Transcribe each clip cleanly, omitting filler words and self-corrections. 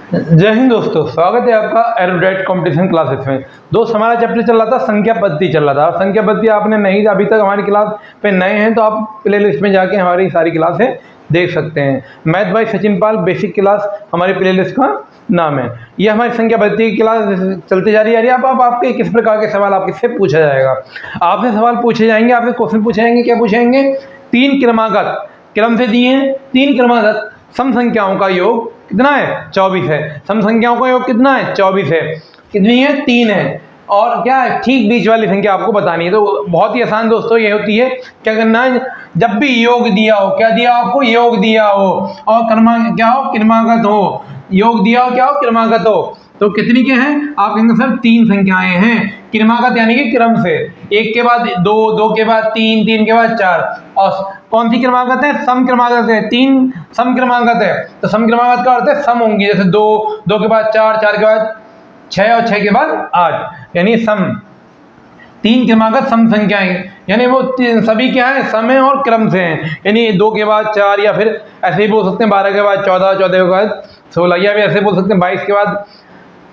जय हिंद दोस्तों, स्वागत है आपका एरोडेट कंपटीशन क्लासेस में। दोस्त हमारा चैप्टर चल रहा था संख्या पद्धति चल रहा था। संख्या पद्धति आपने नहीं अभी तक हमारी क्लास पे नए हैं तो आप प्ले लिस्ट में जाके हमारी सारी क्लासें देख सकते हैं। मैथ बाय सचिन पाल बेसिक क्लास हमारी प्ले लिस्ट का नाम है। ये हमारी संख्या पद्धति की क्लास चलती जा रही है। अब आपके किस प्रकार के सवाल आपसे पूछा जाएगा, आपसे सवाल पूछे जाएंगे, आपसे क्वेश्चन पूछे जाएंगे। क्या पूछेंगे? तीन क्रमागत क्रम से दिए हैं, तीन क्रमागत सम संख्याओं का योग कितना है? 24 है। सम संख्याओं का योग कितना है? 24 है। कितनी है? 3 है। और क्या है? ठीक बीच वाली संख्या आपको बतानी है। तो बहुत ही आसान दोस्तों ये होती है। क्या करना है? जब भी योग दिया हो, क्या दिया आपको? योग दिया हो और क्या हो? क्रमागत हो। योग दिया हो, क्या हो? क्रमागत हो। तो कितनी के हैं? आप कहेंगे सर 3 संख्याएं हैं। क्रमागत यानी कि क्रम से, एक के बाद दो, दो के बाद तीन, तीन के बाद चार। और कौन सी क्रमागत है? सम क्रमागत है। 3 सम क्रमागत है। तो सम क्रमागत का अर्थ है सम होंगी। जैसे 2, 2 के बाद 4, 4 के बाद 6 और 6 के बाद 8, यानी सम। 3 क्रमागत सम संख्याएं, यानी वो सभी क्या है? सम है और क्रम से हैं। यानी 2 के बाद 4, या फिर ऐसे ही बोल सकते हैं 12 के बाद 14, 14 के बाद 16, या भी ऐसे बोल सकते हैं 22 के बाद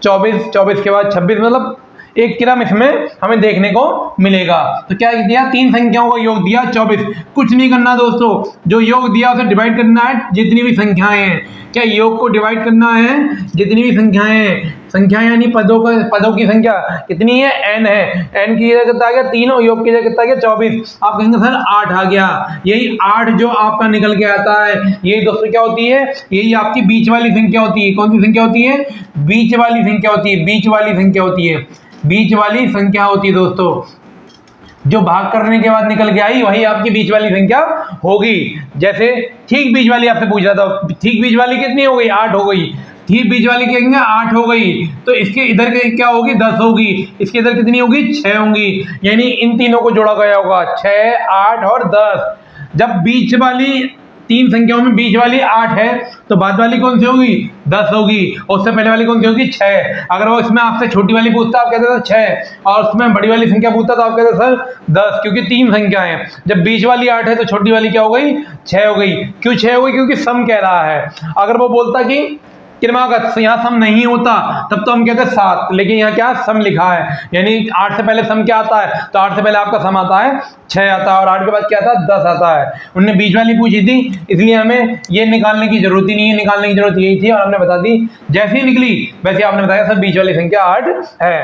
24, 24 के बाद 26। मतलब एक क्रम इसमें हमें देखने को मिलेगा। तो क्या दिया? 3 संख्याओं का योग दिया 24। कुछ नहीं करना दोस्तों, जो योग दिया उसे डिवाइड करना है जितनी भी संख्याएं हैं। क्या योग को डिवाइड करना है जितनी भी संख्याएं हैं। संख्याएं यानी पदों की संख्या कितनी है? n है। n की जगह कितना आ गया? 3 और योग की जगह कितना आ गया? 24। आप कहेंगे सर 8 आ गया। यही 8 जो आपका निकल के आता है, यही दोस्तों क्या होती है? यही आपकी बीच वाली संख्या होती है। कौन सी संख्या होती है? बीच वाली संख्या होती है। बीच वाली संख्या होती है। बीच वाली संख्या होती है दोस्तों। जो भाग करने के बाद निकल के आई वही आपकी बीच वाली संख्या होगी। जैसे ठीक बीच वाली आपसे पूछ रहा था, ठीक बीच वाली कितनी हो गई? 8 हो गई। ठीक बीच वाली कहेंगे 8 हो गई, तो इसके इधर के क्या होगी? 10 होगी। इसके इधर कितनी होगी? 6 होंगी। यानी इन तीनों को जोड़ा गया होगा, 6, 8 और 10। जब बीच वाली 3 संख्याओं में बीच वाली 8 है तो बाद वाली कौन सी होगी? 10 होगी। और उससे पहले वाली कौन सी होगी? 6। अगर वो इसमें आपसे छोटी वाली पूछता आप कहते थे 6, और उसमें बड़ी वाली संख्या पूछता तो आप कहते सर 10, क्योंकि 3 संख्याएं हैं। जब बीच वाली 8 है तो छोटी वाली क्या हो गई? 6 हो गई। क्यों 6 हो गई? क्योंकि सम कह रहा है। अगर वो बोलता कि क्रमागत, यहाँ सम नहीं होता, तब तो हम कहते हैं 7, लेकिन यहाँ क्या सम लिखा है। यानी 8 से पहले सम क्या आता है? तो 8 से पहले आपका सम आता है 6 आता है, और 8 के बाद क्या आता है? 10 आता है। उन्होंने बीच वाली पूछी थी, इसलिए हमें ये निकालने की जरूरत ही नहीं है। निकालने की जरूरत यही थी और हमने बता दी। जैसे ही निकली वैसे आपने बताया सर बीच वाली संख्या 8 है।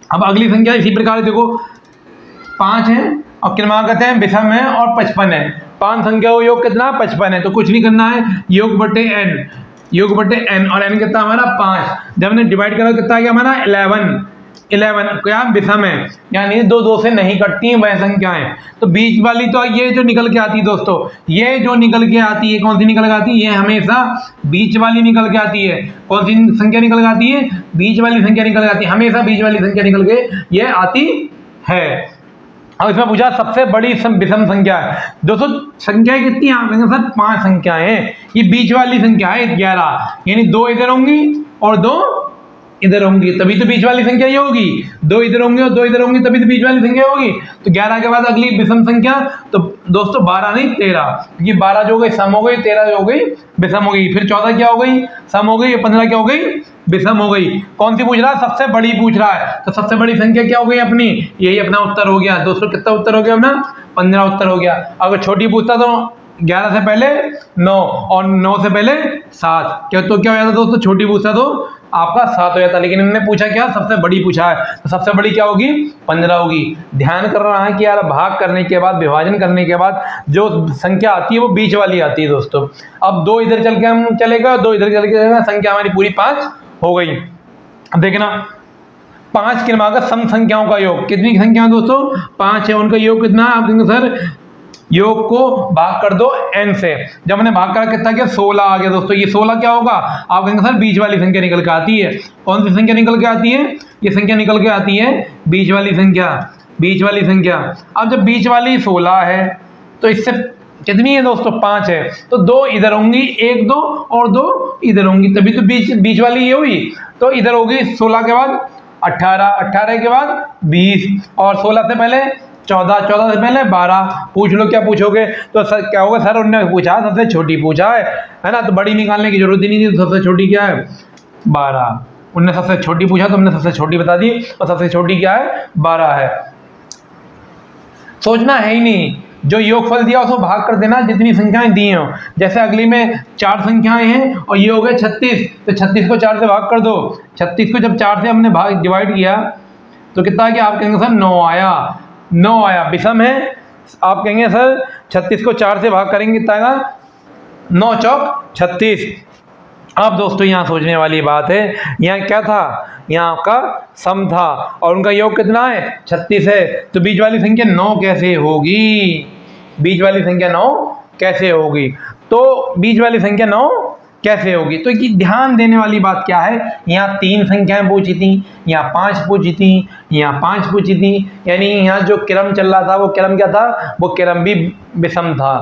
अब अगली संख्या इसी प्रकार देखो, 5 है और क्रमागत है, विषम है और 55 है। 5 संख्या का योग कितना? 55 है। तो कुछ नहीं करना है, योग बटे n, योग बटे n, और n कितना हमारा? 5। जब हमने डिवाइड करा कितना आ गया हमारा? 11 क्या? विषम है, यानी 2 2 से नहीं कटती हैं वह संख्याएं। तो बीच वाली तो ये जो निकल के आती है दोस्तों, ये जो निकल के आती है, कौन सी निकल के आती है? ये हमेशा बीच वाली निकल के आती है। कौन सी संख्या निकल के आती है? बीच वाली संख्या निकल के आती है। हमेशा बीच वाली संख्या निकल के ये आती है। अब इसमें पूछा सबसे बड़ी विषम संख्या है। दोस्तों संख्याएं कितनी हैं? सर 5 संख्याएं हैं। ये बीच वाली संख्या है 11, यानी 2 इधर होंगी और 2 इधर होंगी, तभी तो बीच वाली संख्या ये होगी। 2 इधर होंगे और 2 इधर होंगी, तभी तो बीच वाली संख्या होगी। तो 11 के बाद अगली विषम संख्या तो दोस्तों 12 नहीं 13, क्योंकि 12 जो हो गई सम हो गई, 13 जो हो गई विषम हो गई, फिर 14 क्या हो गई? सम हो गई, 15 क्या हो गई? विषम हो गई। कौन सी पूछ रहा है? सबसे बड़ी पूछ रहा है। तो सबसे बड़ी संख्या क्या हो गई अपनी? यही अपना उत्तर हो गया दोस्तों। कितना उत्तर हो गया अपना? 15 उत्तर हो गया। अगर छोटी पूछता तो 11 से पहले 9 और 9 से पहले 7, क्या तो क्या हो जाता दोस्तों? छोटी पूछता तो आपका 7 हो जाता। लेकिन इन्होंने पूछा क्या? सबसे बड़ी पूछा है, तो सबसे बड़ी क्या होगी? 15 होगी। ध्यान कर रहा है कि यार भाग करने के बाद, विभाजन करने के बाद जो संख्या आती है वो बीच वाली आती है दोस्तों। अब 2 इधर चल के हम चलेगा, 2 इधर चल के संख्या हमारी पूरी 5 हो गई। अब देखना 5 क्रमागत सम संख्याओं का योग, कितनी संख्या दोस्तों? 5 है। उनका योग कितना? आप कहेंगे सर योग को भाग कर दो n से। जब हमने भाग करा कितना गया? 16 आ गया दोस्तों। ये 16 क्या होगा? आप कहेंगे सर बीच वाली संख्या निकल के आती है। कौन सी संख्या निकल के आती है? ये संख्या निकल के आती है बीच वाली संख्या, बीच वाली संख्या। अब जब बीच वाली 16 है तो इससे कितनी है दोस्तों? 5 है। तो 2 इधर होंगी, 1 2 और 2 इधर होंगी, तभी तो बीच वाली ये हुई। तो इधर होगी 16 के बाद 18, 18 के बाद 20, और 16 से पहले 14, 14 से पहले 12। पूछ लो क्या पूछोगे? तो सर क्या होगा? सर उन्होंने पूछा सबसे छोटी पूछा है ना, तो बड़ी निकालने की जरूरत ही नहीं थी। सबसे छोटी क्या है? 12। उनने सबसे छोटी पूछा तो हमने सबसे छोटी बता दी, और सबसे छोटी क्या है? 12 है। सोचना है ही नहीं, जो योगफल दिया उसको भाग कर देना जितनी संख्याएं दी हो। जैसे अगली में 4 संख्याएं हैं और ये हो गए 36, तो 36 को 4 से भाग कर दो। 36 को जब 4 से हमने भाग डिवाइड किया तो कितना आ गया? आप कहेंगे सर 9 आया। 9 आया, विषम है। आप कहेंगे सर 36 को 4 से भाग करेंगे कितना आएगा? 9 चौक 36। अब दोस्तों यहाँ सोचने वाली बात है, यहाँ क्या था? यहाँ आपका सम था और उनका योग कितना है? 36 है। तो बीच वाली संख्या 9 कैसे होगी? बीच वाली संख्या 9 कैसे होगी? तो बीच वाली संख्या 9 कैसे होगी? तो ये ध्यान देने वाली बात क्या है, यहाँ 3 संख्याएं पूछी थी, यहाँ 5 पूछी थी, यहाँ 5 पूछी थी, यानी यहाँ जो क्रम चल रहा था वो क्रम क्या था? वो क्रम भी विषम था।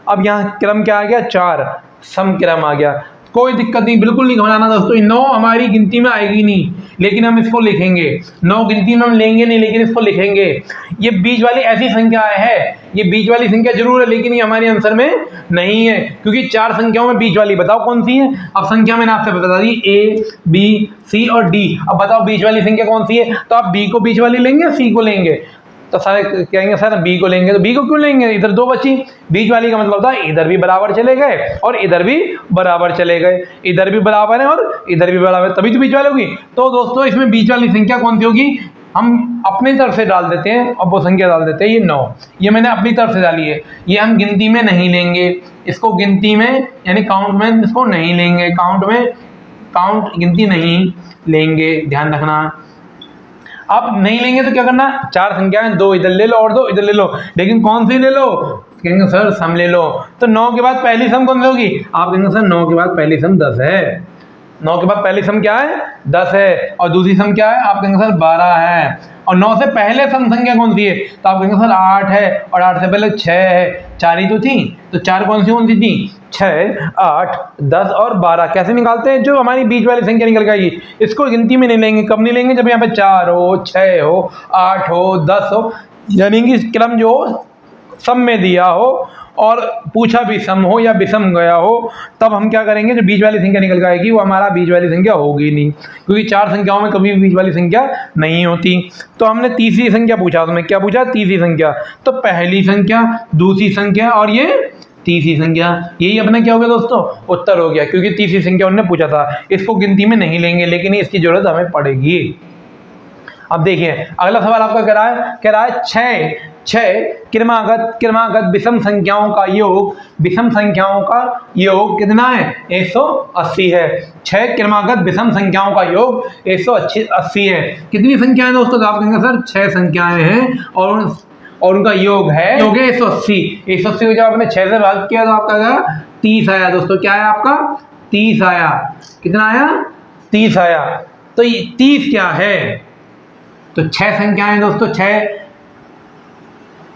अब यहाँ क्रम क्या आ गया? 4, सम क्रम आ गया। कोई दिक्कत नहीं, बिल्कुल नहीं घबराना दोस्तों। 9 हमारी गिनती में आएगी नहीं, लेकिन हम इसको लिखेंगे। 9 गिनती में हम लेंगे नहीं, लेकिन इसको लिखेंगे। ये बीच वाली ऐसी संख्या है, ये बीच वाली संख्या जरूर है, लेकिन ये हमारे आंसर में नहीं है, क्योंकि 4 संख्याओं में बीच वाली बताओ कौन सी है? अब संख्या मैंने आपसे बता दी A, B, C और D। अब बताओ बीच वाली संख्या कौन सी है? तो आप B को बीच वाली लेंगे, C को लेंगे? तो सारे कहेंगे सर B को लेंगे। तो B को क्यों लेंगे? इधर 2 बची। बीच वाली का मतलब था इधर भी बराबर चले गए और इधर भी बराबर चले गए। इधर भी बराबर है और इधर भी बराबर है, तभी तो बीच वाली होगी। तो दोस्तों इसमें बीच वाली संख्या कौन सी होगी? हम अपनी तरफ से डाल देते हैं और वो संख्या डाल देते हैं, ये 9। ये मैंने अपनी तरफ से डाली है। ये हम गिनती में नहीं लेंगे, इसको गिनती में यानी काउंट में इसको नहीं लेंगे। काउंट गिनती नहीं लेंगे, ध्यान रखना। अब नहीं लेंगे तो क्या करना? 4 संख्याएं, 2 इधर ले लो और 2 इधर ले लो, लेकिन कौन सी ले लो? कहेंगे सर सम ले लो। तो 9 के बाद पहली सम कौन सी होगी? आप कहेंगे सर 9 के बाद पहली सम 10 है। 9 के बाद पहली सम क्या है? 10 है। और दूसरी सम क्या है? आप कहेंगे सर 12 है। और 9 से पहले सम संख्या कौन सी है? तो आप कहेंगे सर 8 है, और 8 से पहले 6 है। 4 ही तो थी, तो 4 कौन सी थी? 6, 8, 10 और 12। कैसे निकालते हैं? जो हमारी बीच वाली संख्या निकल जाएगी, इसको गिनती में नहीं लेंगे। कब नहीं लेंगे? जब यहाँ पे 4 हो, 6 हो, 8 हो, 10 हो, यानी कि क्रम जो सम में दिया हो और पूछा भी सम हो या विषम गया हो, तब हम क्या करेंगे? जो बीच वाली संख्या निकल के आएगी वो हमारा बीच वाली संख्या होगी नहीं, क्योंकि 4 संख्याओं में कभी भी बीच वाली संख्या नहीं होती। तो हमने तीसरी संख्या पूछा, उसमें क्या पूछा? तीसरी संख्या। तो पहली संख्या, दूसरी संख्या और ये तीसरी संख्या, यही अपना क्या हो गया दोस्तों? उत्तर हो गया, क्योंकि तीसरी संख्या उन्होंने पूछा था। इसको गिनती में नहीं लेंगे, लेकिन इसकी जरूरत हमें पड़ेगी। अब देखिए अगला सवाल आपका कह रहा है 6 क्रमागत विषम संख्याओं का योग, विषम संख्याओं का योग कितना है? 180 है। 6 क्रमागत विषम संख्याओं का योग 180 है। कितनी संख्याएं दोस्तों? तो आप कहेंगे सर 6 संख्याएं हैं और उनका योग है 180। 180 को जब आपने 6 से भाग किया तो आपका आया 30 आया। दोस्तों क्या आया आपका? 30 आया। कितना आया? 30 आया। तो 30 क्या है? तो 6 संख्याएं दोस्तों, 6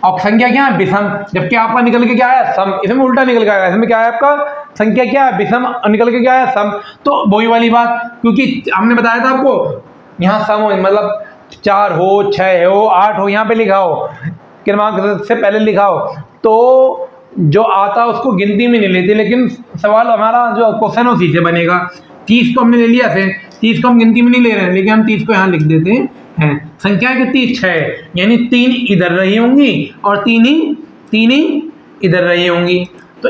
और संख्या क्या है? विषम। जबकि आपका निकल के क्या आया? सम। इसमें उल्टा निकल के आया। इसमें क्या है आपका? संख्या क्या है? विषम, निकल के क्या आया? सम। तो वही वाली बात, क्योंकि हमने बताया था आपको यहाँ सम हो, मतलब 4 हो, 6 हो, 8 हो, यहाँ पे लिखा हो, क्रमांक से पहले लिखा हो, तो जो आता उसको गिनती में नहीं लेते। लेकिन सवाल हमारा जो क्वेश्चन है उसी से बनेगा। 30 को हमने ले लिया थे, 30 को हम गिनती में नहीं ले रहे हैं, लेकिन हम 30 को यहाँ लिख देते हैं। संख्या कितनी? 6, यानी 3 इधर रही होंगी और 3 ही इधर रही होंगी। तो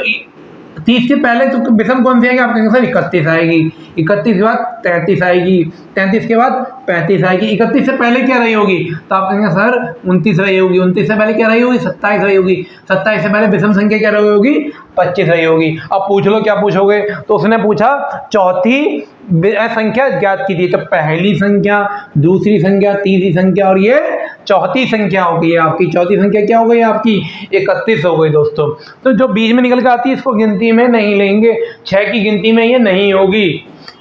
30 के पहले तो विषम कौन सी आएगी? आप कहेंगे सर 31 आएगी। 31 के बाद 33 आएगी। 33 के बाद 35 आएगी। 31 से पहले क्या रही होगी? तो आप कहेंगे सर 29 रही होगी। 29 से पहले क्या रही होगी? 27 रही होगी। 27 से पहले विषम संख्या क्या रही होगी? 25 रही होगी। अब पूछ लो क्या पूछोगे? तो उसने पूछा चौथी संख्या ज्ञात की थी। तो पहली संख्या, दूसरी संख्या, तीसरी संख्या और ये चौथी संख्या हो गई है आपकी। चौथी संख्या क्या हो गई आपकी? 31 हो गई दोस्तों। तो जो बीच में निकल के आती है इसको गिनती में नहीं लेंगे। 6 की गिनती में ये नहीं होगी।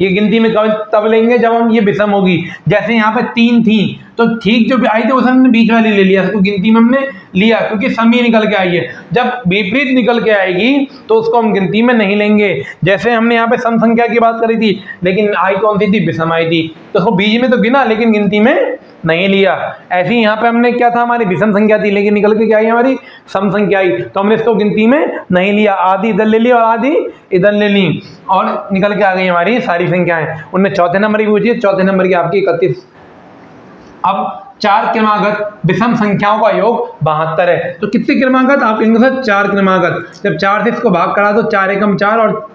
ये गिनती में तब लेंगे जब हम ये विषम होगी। जैसे यहाँ पे 3 थी, तो ठीक जो आई थी उसे हमने बीच वाली ले लिया, तो गिनती में हमने लिया क्योंकि सम ही निकल के आई है। जब विपरीत निकल के आएगी तो उसको हम गिनती में नहीं लेंगे। जैसे हमने यहाँ पे सम संख्या की बात करी थी, लेकिन आई कौन सी थी? विषम आई थी, तो उसको बीच में तो गिना लेकिन गिनती में नहीं लिया। ऐसे ही यहाँ पे हमने क्या था, हमारी विषम संख्या थी लेकिन निकल के क्या आई हमारी सम संख्या आई, तो हमने इसको गिनती में नहीं लिया, आधी इधर ले ली और आधी इधर ले ली और निकल के आ गई हमारी सारी संख्याएं। उनने चौथे नंबर की पूछी, चौथे नंबर की आपकी 31। अब 4 क्रमागत विषम संख्याओं का योग 72 है। तो कितने क्रमागत, आप कहेंगे सर 4 क्रमागत। जब 4 से इसको भाग करा तो 4 एकम 4 और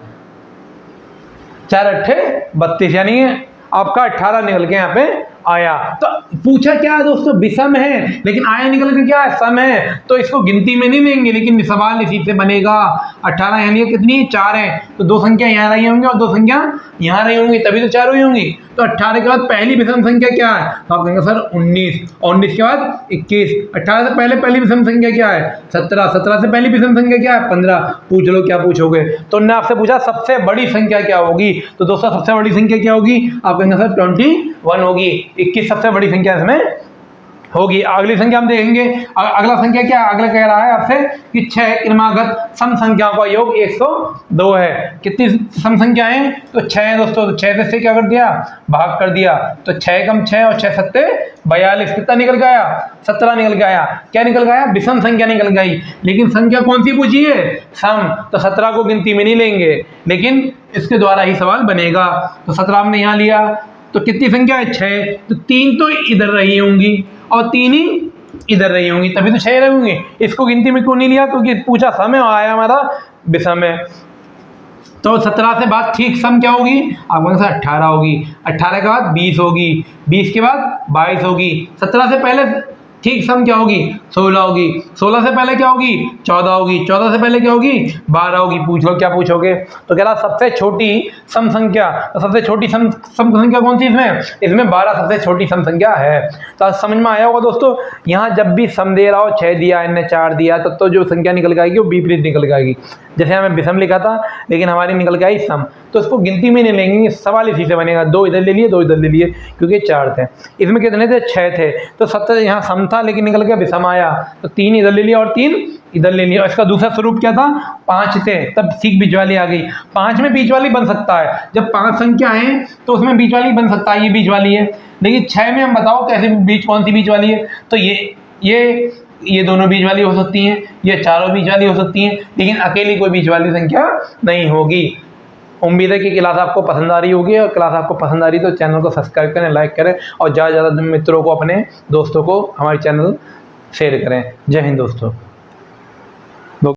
4 अट्ठे 32, यानी आपका 18 निकल के यहाँ पे आया। तो पूछा क्या है दोस्तों, विषम है लेकिन आया निकल के क्या है, सम है, तो इसको गिनती में नहीं लेंगे लेकिन सवाल इसी से बनेगा। 18 यानी कितनी 4 है, तो 2 संख्या यहाँ रही होंगी और 2 संख्या यहाँ रही होंगी, तभी तो 4 हुई होंगी। तो 18 के बाद पहली विषम संख्या क्या है, तो आप कहेंगे सर 19, और 19 के बाद 21। 18 से पहले पहली विषम संख्या क्या है 17, 17 से पहली विषम संख्या क्या है 15। पूछ लो क्या पूछोगे। तो उन्होंने आपसे पूछा सबसे बड़ी संख्या क्या होगी, तो दोस्तों सबसे बड़ी संख्या क्या होगी, आप कहेंगे सर 21 होगी। 21 सबसे बड़ी संख्या इसमें होगी। अगली संख्या हम देखेंगे, अगला संख्या क्या है, अगला कह रहा है आपसे कि 6 क्रमागत सम संख्याओं का योग 102 है। कितनी सम संख्या है, तो 6 है दोस्तों। तो 6 से क्या कर दिया, भाग कर दिया, तो 6 कम 6 और 6 सत्ते 42, कितना निकल गया 17 निकल गया। क्या निकल गया, विषम संख्या निकल गई, लेकिन संख्या कौन सी पूछी है, सम। तो 17 को गिनती में नहीं लेंगे लेकिन इसके द्वारा ही सवाल बनेगा। तो 17 हमने यहाँ लिया, तो कितनी संख्या है 6, तो 3 तो इधर रही होंगी और 3 ही इधर रही होंगी, तभी तो 6 रहेंगे। इसको गिनती में क्यों नहीं लिया, क्योंकि पूछा सम है और आया हमारा विषम है। तो 17 से बाद ठीक सम क्या होगी, आपके पास 18 होगी। 18 के बाद 20 होगी, 20 के बाद 22 होगी। 17 से पहले ठीक सम क्या होगी 16 होगी। 16 से पहले क्या होगी 14 होगी। 14 से पहले क्या होगी 12 होगी। पूछ लो क्या पूछोगे। तो कह रहा सबसे छोटी सम संख्या, तो सबसे छोटी सम संख्या कौन सी इसमें 12 सबसे छोटी सम संख्या है। तो आज समझ में आया होगा दोस्तों। यहाँ जब भी सम दे रहा हो 6 दिया, इनने 4 दिया, तब तो जो संख्या निकल आएगी वो विपरीत निकल आएगी। जैसे हमें विषम लिखा था लेकिन हमारी निकल के आई सम, तो इसको गिनती में नहीं लेंगे, सवाल इसी से बनेगा। 2 इधर ले लिए 2 इधर ले लिए, क्योंकि 4 थे। इसमें कितने थे 6 थे, तो 7 यहाँ सम था लेकिन निकल के विषम आया, तो 3 इधर ले लिया और 3 इधर ले लिया। इसका दूसरा स्वरूप क्या था, 5 थे, तब सीख बीच वाली आ गई। 5 में बीच वाली बन सकता है, जब 5 संख्या है तो उसमें बीच वाली बन सकता है, ये बीच वाली है। लेकिन 6 में हम बताओ कैसे बीच, कौन सी बीच वाली है, तो ये दोनों बीच वाली हो सकती हैं, ये चारों बीच वाली हो सकती हैं, लेकिन अकेली कोई बीच वाली संख्या नहीं होगी। उम्मीद है कि क्लास आपको पसंद आ रही होगी, और क्लास आपको पसंद आ रही तो चैनल को सब्सक्राइब करें, लाइक करें और ज़्यादा से ज़्यादा मित्रों को, अपने दोस्तों को हमारे चैनल शेयर करें। जय हिंद दोस्तों।